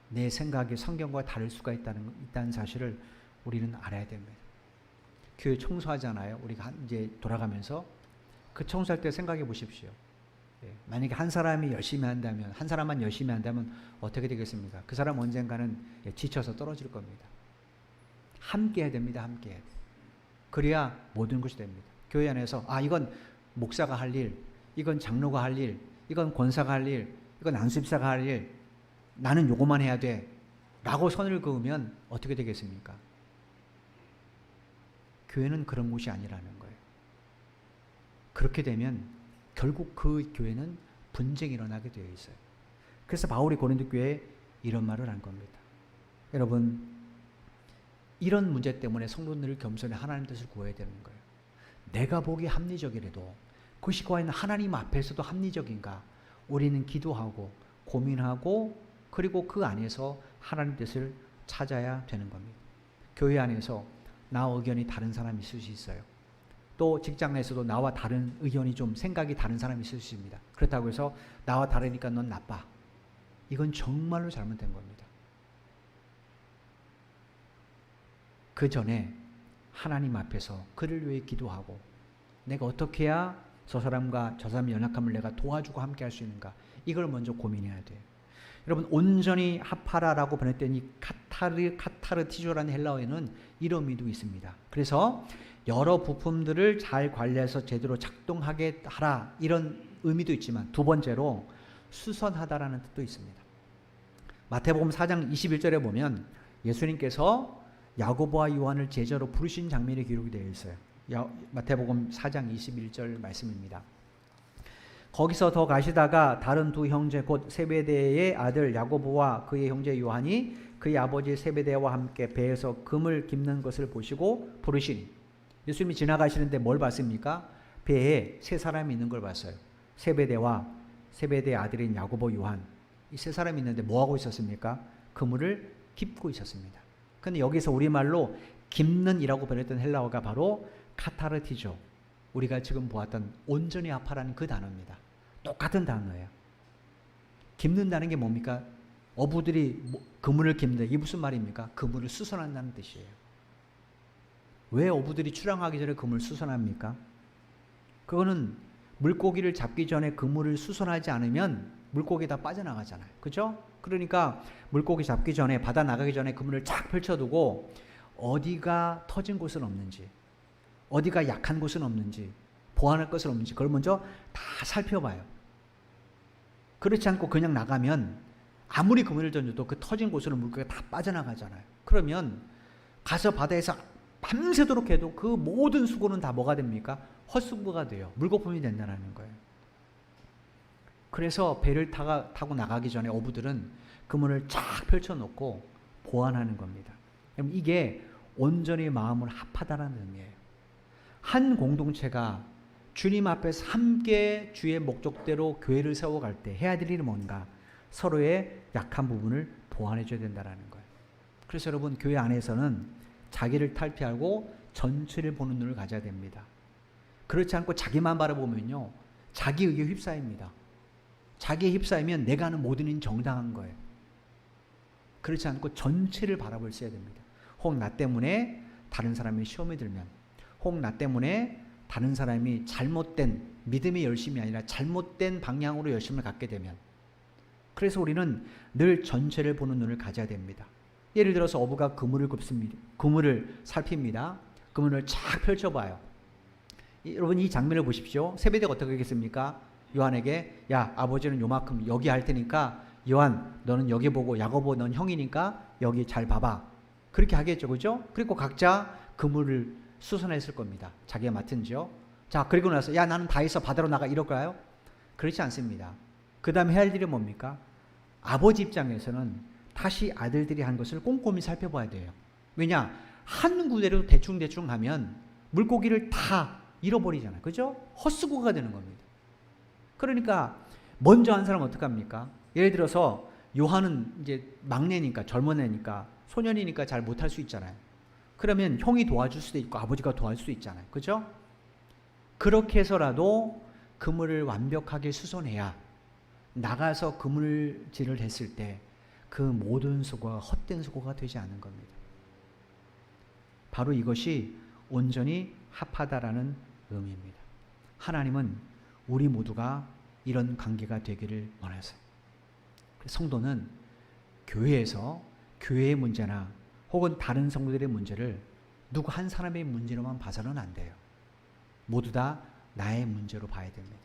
내 생각이 성경과 다를 수가 있다는 사실을 우리는 알아야 됩니다. 교회 청소하잖아요. 우리가 이제 돌아가면서 그 청소할 때 생각해 보십시오. 만약에 한 사람이 열심히 한다면 한 사람만 열심히 한다면 어떻게 되겠습니까? 그 사람 언젠가는 지쳐서 떨어질 겁니다. 함께 해야 됩니다. 함께 해야 돼요. 그래야 모든 것이 됩니다. 교회 안에서 이건 목사가 할 일, 이건 장로가 할 일, 이건 권사가 할 일, 이건 안수집사가 할 일, 나는 요거만 해야 돼 라고 선을 그으면 어떻게 되겠습니까? 교회는 그런 곳이 아니라는 거예요. 그렇게 되면 결국 그 교회는 분쟁이 일어나게 되어 있어요. 그래서 바울이 고린도 교회에 이런 말을 한 겁니다. 여러분 이런 문제 때문에 성도들을 겸손히 하나님 뜻을 구해야 되는 거예요. 내가 보기에 합리적이라도 그것이 과연 하나님 앞에서도 합리적인가? 우리는 기도하고 고민하고 그리고 그 안에서 하나님 뜻을 찾아야 되는 겁니다. 교회 안에서 나 의견이 다른 사람이 있을 수 있어요. 또 직장 내에서도 나와 다른 의견이 좀 생각이 다른 사람이 있을 수 있습니다. 그렇다고 해서 나와 다르니까 넌 나빠. 이건 정말로 잘못된 겁니다. 그 전에 하나님 앞에서 그를 위해 기도하고 내가 어떻게 해야 저 사람과 저 사람의 연약함을 내가 도와주고 함께 할 수 있는가, 이걸 먼저 고민해야 돼요. 여러분 온전히 합하라라고 번역된 카타르티조라는 헬라어에는 이런 의미도 있습니다. 그래서 여러 부품들을 잘 관리해서 제대로 작동하게 하라, 이런 의미도 있지만 두 번째로 수선하다라는 뜻도 있습니다. 마태복음 4장 21절에 보면 예수님께서 야고보와 요한을 제자로 부르신 장면이 기록이 되어 있어요. 마태복음 4장 21절 말씀입니다. 거기서 더 가시다가 다른 두 형제 곧 세베대의 아들 야고보와 그의 형제 요한이 그의 아버지 세베대와 함께 배에서 금을 깁는 것을 보시고 부르시니 예수님이 지나가시는데 뭘 봤습니까? 배에 세 사람이 있는 걸 봤어요. 세베대와 세베대의 아들인 야고보, 요한. 이 세 사람이 있는데 뭐 하고 있었습니까? 그물을 깁고 있었습니다. 근데 여기서 우리말로 깁는이라고 번역된 헬라어가 바로 카타르티죠. 우리가 지금 보았던 온전히 합하라는 그 단어입니다. 똑같은 단어예요. 깁는다는 게 뭡니까? 어부들이 그물을 깁는다. 이게 무슨 말입니까? 그물을 수선한다는 뜻이에요. 왜 어부들이 출항하기 전에 그물을 수선합니까? 그거는 물고기를 잡기 전에 그물을 수선하지 않으면 물고기 다 빠져나가잖아요. 그죠? 그러니까 물고기 잡기 전에, 바다 나가기 전에 그물을 쫙 펼쳐두고 어디가 터진 곳은 없는지, 어디가 약한 곳은 없는지, 보완할 것은 없는지 그걸 먼저 다 살펴봐요. 그렇지 않고 그냥 나가면 아무리 그물을 던져도 그 터진 곳으로 물고기가 다 빠져나가잖아요. 그러면 가서 바다에서 밤새도록 해도 그 모든 수고는 다 뭐가 됩니까? 헛수고가 돼요. 물거품이 된다는 거예요. 그래서 배를 타고 나가기 전에 어부들은 그물을 쫙 펼쳐놓고 보완하는 겁니다. 이게 온전히 마음을 합하다라는 의미예요. 한 공동체가 주님 앞에서 함께 주의 목적대로 교회를 세워갈 때 해야 될 일이 뭔가? 서로의 약한 부분을 보완해 줘야 된다는 거예요. 그래서 여러분, 교회 안에서는 자기를 탈피하고 전체를 보는 눈을 가져야 됩니다. 그렇지 않고 자기만 바라보면요, 자기 의에 휩싸입니다. 자기에 휩싸이면 내가 하는 모든 일은 정당한 거예요. 그렇지 않고 전체를 바라볼 수 있어야 됩니다. 혹 나 때문에 다른 사람이 시험에 들면, 혹 나 때문에 다른 사람이 잘못된 믿음의 열심이 아니라 잘못된 방향으로 열심을 갖게 되면, 그래서 우리는 늘 전체를 보는 눈을 가져야 됩니다. 예를 들어서 어부가 그물을 굽습니다. 그물을 살핍니다. 그물을 쫙 펼쳐봐요. 여러분, 이 장면을 보십시오. 세베대가 어떻게 하겠습니까? 요한에게, 야, 아버지는 요만큼 여기 할 테니까 요한 너는 여기 보고, 야고보 넌 형이니까 여기 잘 봐봐. 그렇게 하겠죠, 그죠? 그리고 각자 그물을 수선했을 겁니다. 자기가 맡은지요. 자, 그리고 나서 야, 나는 다 했어, 바다로 나가, 이럴까요? 그렇지 않습니다. 그 다음에 해야 할 일이 뭡니까? 아버지 입장에서는 다시 아들들이 한 것을 꼼꼼히 살펴봐야 돼요. 왜냐? 한 구대로 대충대충 하면 물고기를 다 잃어버리잖아요. 그죠? 헛수고가 되는 겁니다. 그러니까 먼저 한 사람은 어떡합니까? 예를 들어서 요한은 이제 막내니까, 젊은 애니까, 소년이니까 잘 못할 수 있잖아요. 그러면 형이 도와줄 수도 있고 아버지가 도와줄 수 있잖아요. 그죠? 그렇게 해서라도 그물을 완벽하게 수선해야 나가서 그물질을 했을 때 그 모든 수고가 헛된 수고가 되지 않는 겁니다. 바로 이것이 온전히 합하다라는 의미입니다. 하나님은 우리 모두가 이런 관계가 되기를 원하세요. 성도는 교회에서 교회의 문제나 혹은 다른 성도들의 문제를 누구 한 사람의 문제로만 봐서는 안 돼요. 모두 다 나의 문제로 봐야 됩니다.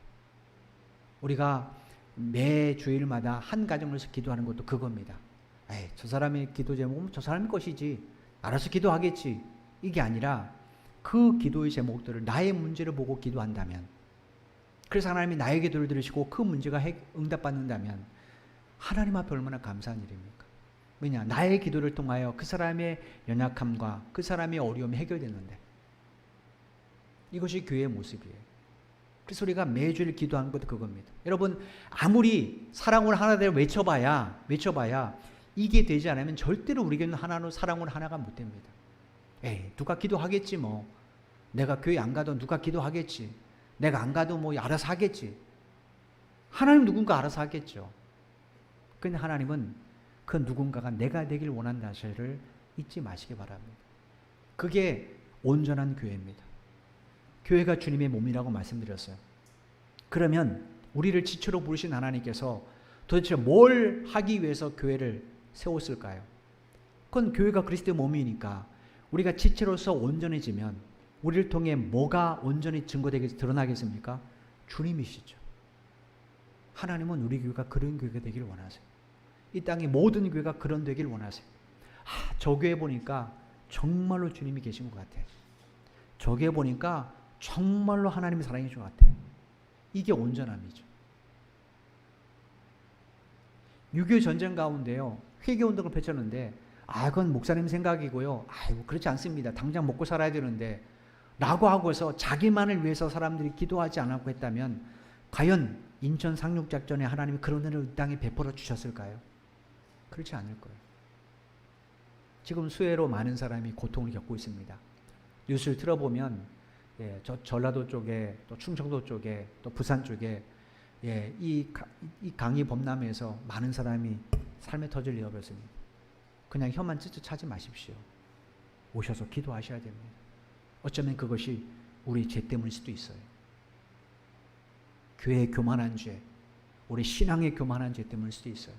우리가 매 주일마다 한 가정에서 기도하는 것도 그겁니다. 에이, 저 사람의 기도 제목은 저 사람의 것이지, 알아서 기도하겠지, 이게 아니라 그 기도의 제목들을 나의 문제를 보고 기도한다면, 그래서 하나님이 나의 기도를 들으시고 그 문제가 응답받는다면 하나님 앞에 얼마나 감사한 일입니까? 왜냐? 나의 기도를 통하여 그 사람의 연약함과 그 사람의 어려움이 해결되는데, 이것이 교회의 모습이에요. 그래서 우리가 매주일 기도하는 것도 그겁니다. 여러분, 아무리 사랑으로 하나 되어 외쳐봐야 이게 되지 않으면 절대로 우리 교회는 하나로 사랑으로 하나가 못 됩니다. 에이, 누가 기도하겠지 뭐. 내가 교회 안 가도 누가 기도하겠지. 내가 안 가도 뭐 알아서 하겠지. 하나님 누군가 알아서 하겠죠. 그런데 하나님은 그 누군가가 내가 되길 원한다는 사실을 잊지 마시기 바랍니다. 그게 온전한 교회입니다. 교회가 주님의 몸이라고 말씀드렸어요. 그러면 우리를 지체로 부르신 하나님께서 도대체 뭘 하기 위해서 교회를 세웠을까요? 그건 교회가 그리스도의 몸이니까 우리가 지체로서 온전해지면 우리를 통해 뭐가 온전히 증거되게 드러나겠습니까? 주님이시죠. 하나님은 우리 교회가 그런 교회가 되기를 원하세요. 이 땅의 모든 교회가 그런 되기를 원하세요. 저 교회 보니까 정말로 주님이 계신 것 같아요. 저 교회 보니까 정말로 하나님의 사랑이 것 같아요. 이게 온전함이죠. 6.25 전쟁 가운데요, 회개운동을 펼쳤는데, 그건 목사님 생각이고요. 아이고, 그렇지 않습니다. 당장 먹고 살아야 되는데, 라고 하고서 자기만을 위해서 사람들이 기도하지 않았고 했다면 과연 인천 상륙작전에 하나님이 그런 은혜를 이 땅에 베풀어 주셨을까요? 그렇지 않을 거예요. 지금 수해로 많은 사람이 고통을 겪고 있습니다. 뉴스를 틀어보면 저 전라도 쪽에 또 충청도 쪽에 또 부산 쪽에 이 강이 범람해서 많은 사람이 삶의 터전을 잃어버렸습니다. 그냥 혀만 찌릿하지 마십시오. 오셔서 기도하셔야 됩니다. 어쩌면 그것이 우리 죄 때문일 수도 있어요. 교회의 교만한 죄, 우리 신앙의 교만한 죄 때문일 수도 있어요.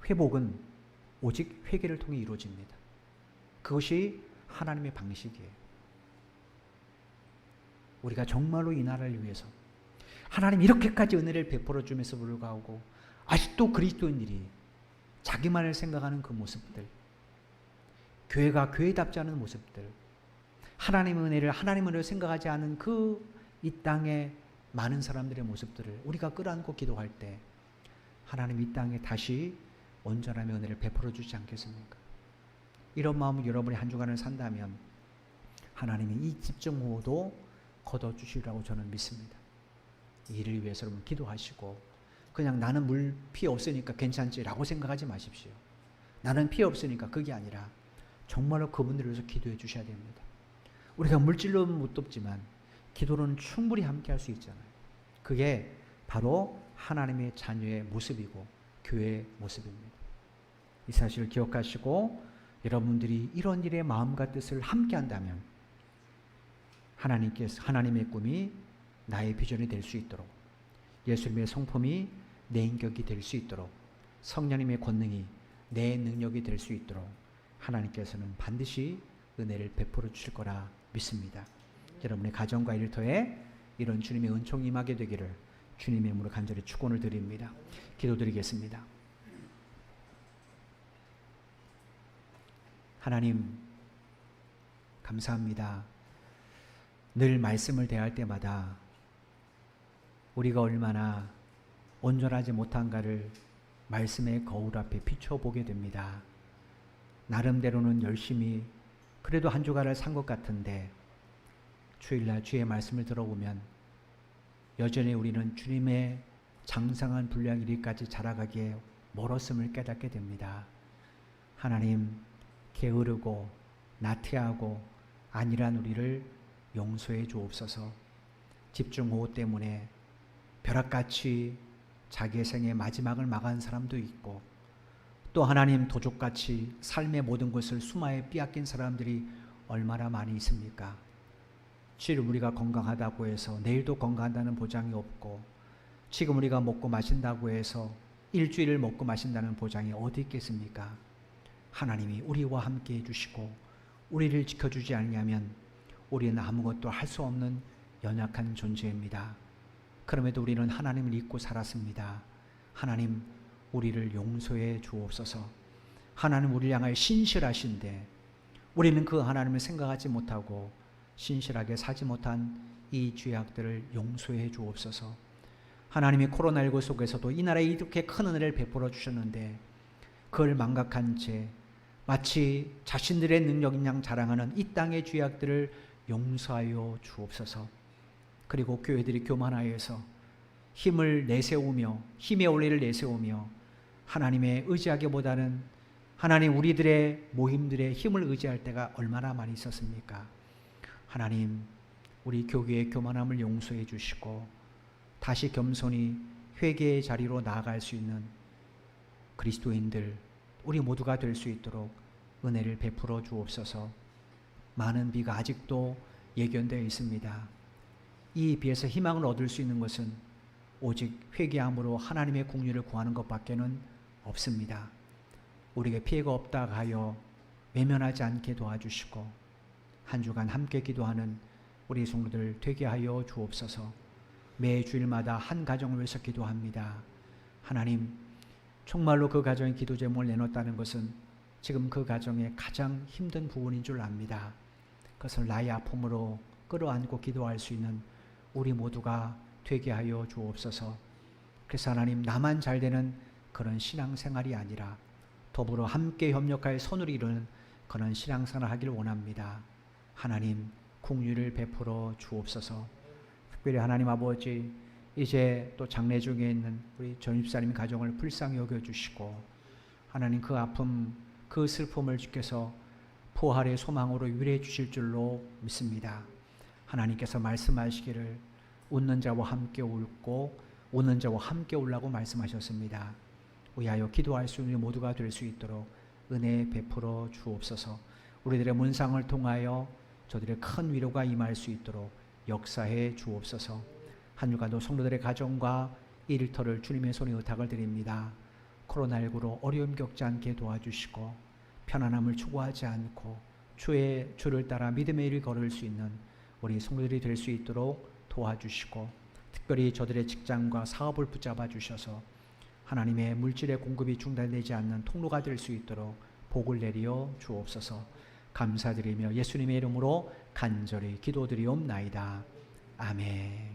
회복은 오직 회개를 통해 이루어집니다. 그것이 하나님의 방식이에요. 우리가 정말로 이 나라를 위해서 하나님 이렇게까지 은혜를 베풀어 줌에도 불구하고 아직도 그리스도인들이 자기만을 생각하는 그 모습들, 교회가 교회답지 않은 모습들, 하나님의 은혜를 생각하지 않은 그 이 땅의 많은 사람들의 모습들을 우리가 끌어안고 기도할 때 하나님 이 땅에 다시 온전함의 은혜를 베풀어 주지 않겠습니까? 이런 마음으로 여러분이 한 주간을 산다면 하나님이 이 집중호도 거둬주시라고 저는 믿습니다. 이 일을 위해서 여러분 기도하시고 그냥 나는 물 피해 없으니까 괜찮지라고 생각하지 마십시오. 나는 피해 없으니까 그게 아니라 정말로 그분들을 위해서 기도해 주셔야 됩니다. 우리가 물질로는 못 돕지만 기도로는 충분히 함께 할 수 있잖아요. 그게 바로 하나님의 자녀의 모습이고 교회의 모습입니다. 이 사실을 기억하시고 여러분들이 이런 일에 마음과 뜻을 함께 한다면 하나님의 꿈이 나의 비전이 될 수 있도록, 예수님의 성품이 내 인격이 될 수 있도록, 성령님의 권능이 내 능력이 될 수 있도록 하나님께서는 반드시 은혜를 베풀어 주실 거라 믿습니다. 여러분의 가정과 일터에 이런 주님의 은총이 임하게 되기를 주님의 이름으로 간절히 축원을 드립니다. 기도드리겠습니다. 하나님 감사합니다. 늘 말씀을 대할 때마다 우리가 얼마나 온전하지 못한가를 말씀의 거울 앞에 비춰보게 됩니다. 나름대로는 열심히 그래도 한 주간을 산 것 같은데 주일날 주의 말씀을 들어보면 여전히 우리는 주님의 장성한 분량 이리까지 자라가기에 멀었음을 깨닫게 됩니다. 하나님 게으르고 나태하고 안일한 우리를 용서해 주옵소서. 집중호우 때문에 벼락같이 자기의 생의 마지막을 막은 사람도 있고 또 하나님 도적같이 삶의 모든 것을 수마에 빼앗긴 사람들이 얼마나 많이 있습니까? 지금 우리가 건강하다고 해서 내일도 건강한다는 보장이 없고 지금 우리가 먹고 마신다고 해서 일주일을 먹고 마신다는 보장이 어디 있겠습니까? 하나님이 우리와 함께 해주시고 우리를 지켜주지 않으면 우리는 아무것도 할 수 없는 연약한 존재입니다. 그럼에도 우리는 하나님을 잊고 살았습니다. 하나님 우리를 용서해 주옵소서. 하나님 우리를 향하여 신실하신데 우리는 그 하나님을 생각하지 못하고 신실하게 사지 못한 이 죄악들을 용서해 주옵소서. 하나님이 코로나19 속에서도 이 나라에 이렇게 큰 은혜를 베풀어 주셨는데 그걸 망각한 채 마치 자신들의 능력인 양 자랑하는 이 땅의 죄악들을 용서하여 주옵소서. 그리고 교회들이 교만하여서 힘을 내세우며 힘의 원리를 내세우며 하나님의 의지하기보다는 하나님 우리들의 모임들의 힘을 의지할 때가 얼마나 많이 있었습니까? 하나님 우리 교회의 교만함을 용서해 주시고 다시 겸손히 회개의 자리로 나아갈 수 있는 그리스도인들 우리 모두가 될 수 있도록 은혜를 베풀어 주옵소서. 많은 비가 아직도 예견되어 있습니다. 이 비에서 희망을 얻을 수 있는 것은 오직 회개함으로 하나님의 긍휼을 구하는 것밖에는 없습니다. 우리에게 피해가 없다 하여 외면하지 않게 도와주시고 한 주간 함께 기도하는 우리 성도들 되게 하여 주옵소서. 매 주일마다 한 가정을 위해서 기도합니다. 하나님 정말로 그 가정의 기도 제목을 내놓았다는 것은 지금 그 가정의 가장 힘든 부분인 줄 압니다. 그것을 나의 아픔으로 끌어안고 기도할 수 있는 우리 모두가 되게 하여 주옵소서. 그래서 하나님 나만 잘 되는 그런 신앙생활이 아니라 더불어 함께 협력하여 선을 이루는 그런 신앙생활을 하기를 원합니다. 하나님 긍휼을 베풀어 주옵소서. 특별히 하나님 아버지, 이제 또 장례 중에 있는 우리 전집사님 가정을 불쌍히 여겨주시고 하나님 그 아픔, 그 슬픔을 주께서 부활의 소망으로 위로해 주실 줄로 믿습니다. 하나님께서 말씀하시기를 웃는 자와 함께 울고 우는 자와 함께 울라고 말씀하셨습니다. 위하여 기도할 수 있는 모두가 될 수 있도록 은혜 베풀어 주옵소서. 우리들의 문상을 통하여 저들의 큰 위로가 임할 수 있도록 역사해 주옵소서. 한 주간도 성도들의 가정과 일터를 주님의 손에 의탁을 드립니다. 코로나19로 어려움 겪지 않게 도와주시고 편안함을 추구하지 않고 주를 따라 믿음의 일을 걸을 수 있는 우리 성도들이 될 수 있도록 도와주시고 특별히 저들의 직장과 사업을 붙잡아 주셔서 하나님의 물질의 공급이 중단되지 않는 통로가 될 수 있도록 복을 내리어 주옵소서. 감사드리며 예수님의 이름으로 간절히 기도드리옵나이다. 아멘.